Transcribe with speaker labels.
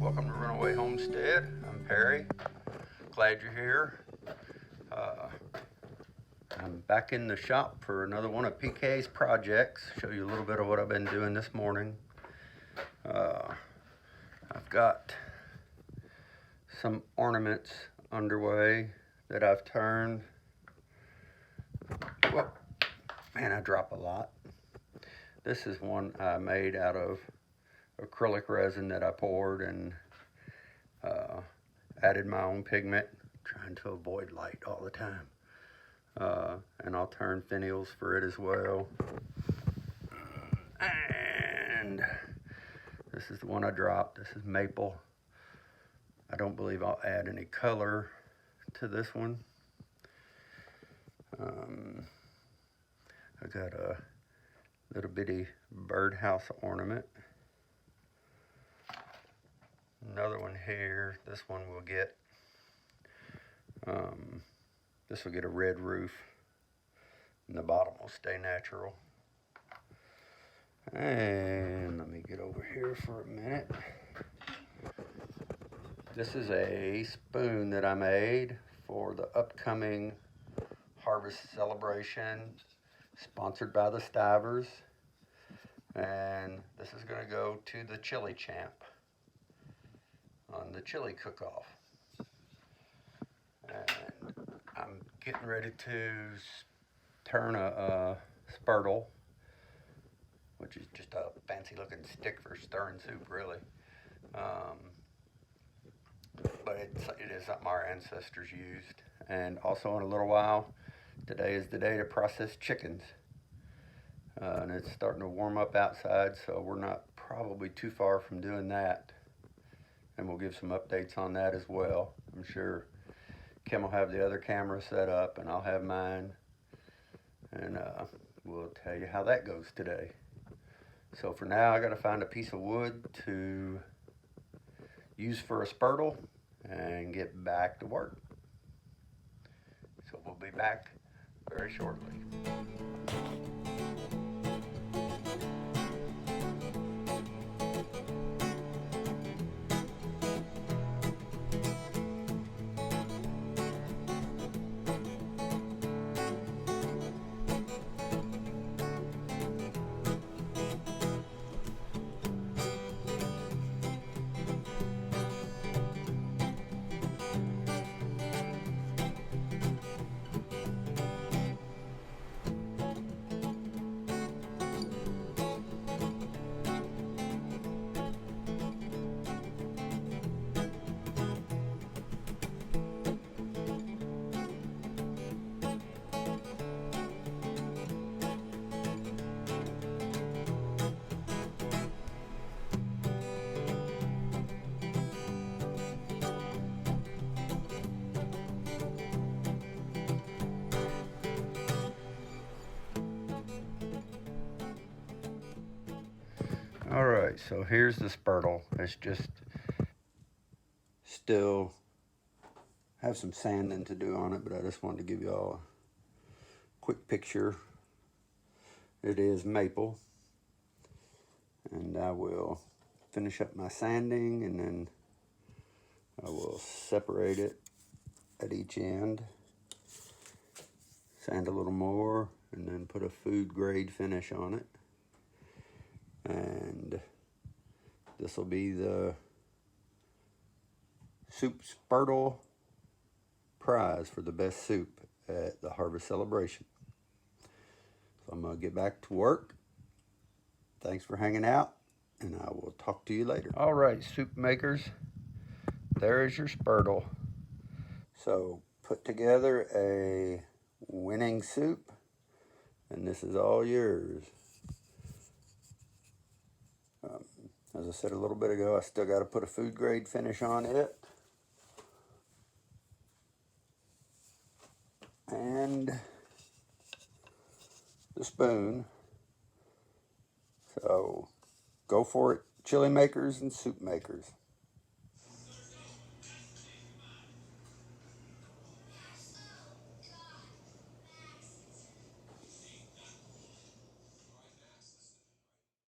Speaker 1: Welcome to Runaway Homestead. I'm Perry. Glad you're here. I'm back in the shop for another one of PK's projects. Show you a little bit of what I've been doing this morning. I've got some ornaments underway that I've turned. Well, man, I drop a lot. This is one I made out of acrylic resin that I poured and added my own pigment, trying to avoid light all the time. And I'll turn finials for it as well. And this is the one I dropped. This is maple. I don't believe I'll add any color to this one. I got a little bitty birdhouse ornament. Another one here. This one will get a red roof, and the bottom will stay natural. And let me get over here for a minute. This is a spoon that I made for the upcoming harvest celebration, sponsored by the Stivers. And this is going to go to the chili champ on the chili cook-off. And I'm getting ready to turn a spurtle, which is just a fancy looking stick for stirring soup, really. But it is something our ancestors used. And also in a little while, today is the day to process chickens. And it's starting to warm up outside, so we're not probably too far from doing that. And we'll give some updates on that as well. I'm sure Kim will have the other camera set up and I'll have mine. And we'll tell you how that goes today. So for now, I gotta find a piece of wood to use for a spurtle and get back to work. So we'll be back very shortly. Alright, so here's the spurtle. It's just still have some sanding to do on it, but I just wanted to give you all a quick picture. It is maple, and I will finish up my sanding, and then I will separate it at each end, sand a little more, and then put a food grade finish on it. And this will be the soup spurtle prize for the best soup at the harvest celebration. So I'm going to get back to work. Thanks for hanging out, and I will talk to you later. All right, soup makers, there is your spurtle. So put together a winning soup, and this is all yours. As I said a little bit ago, I still got to put a food grade finish on it. And the spoon. So go for it, chili makers and soup makers.